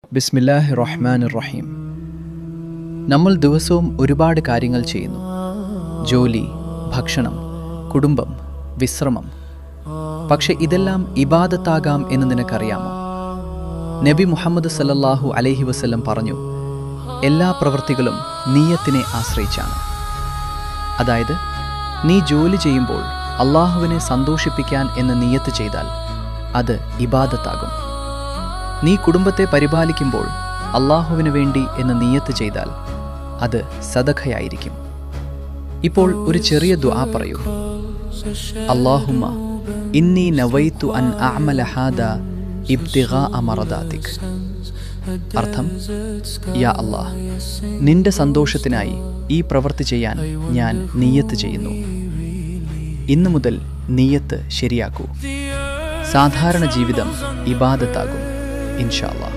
ബിസ്മില്ലാഹി റഹ്മാനിർ റഹീം. നമ്മൾ ദിവസവും ഒരുപാട് കാര്യങ്ങൾ ചെയ്യുന്നു. ജോലി, ഭക്ഷണം, കുടുംബം, വിശ്രമം. പക്ഷെ ഇതെല്ലാം ഇബാദത്താകാം എന്ന് നിനക്കറിയാമോ? നബി മുഹമ്മദ് സല്ലല്ലാഹു അലൈഹി വസല്ലം പറഞ്ഞു, എല്ലാ പ്രവൃത്തികളും നീയത്തിനെ ആശ്രയിച്ചാണ്. അതായത്, നീ ജോലി ചെയ്യുമ്പോൾ അള്ളാഹുവിനെ സന്തോഷിപ്പിക്കാൻ എന്ന് നീയത്ത് ചെയ്താൽ അത് ഇബാദത്താകും. നീ കുടുംബത്തെ പരിപാലിക്കുമ്പോൾ അള്ളാഹുവിന് വേണ്ടി എന്ന് നീയത്ത് ചെയ്താൽ അത് സദഖയായിരിക്കും. ഇപ്പോൾ ഒരു ചെറിയ ദുആ പറയൂ. അല്ലാഹുമ്മ ഇന്നി നവൈതു അൻ അഅമല ഹാദാ ഇബ്തിഗാഅ മറദാതിക്. അർത്ഥം, യാ അല്ലാഹ്, നിന്റെ സന്തോഷത്തിനായി ഈ പ്രവൃത്തി ചെയ്യാൻ ഞാൻ നീയത്ത് ചെയ്യുന്നു. ഇന്നു മുതൽ നീയത്ത് ശരിയാക്കൂ. സാധാരണ ജീവിതം ഇബാദത്താകും ഇൻഷാ അല്ലാഹ്.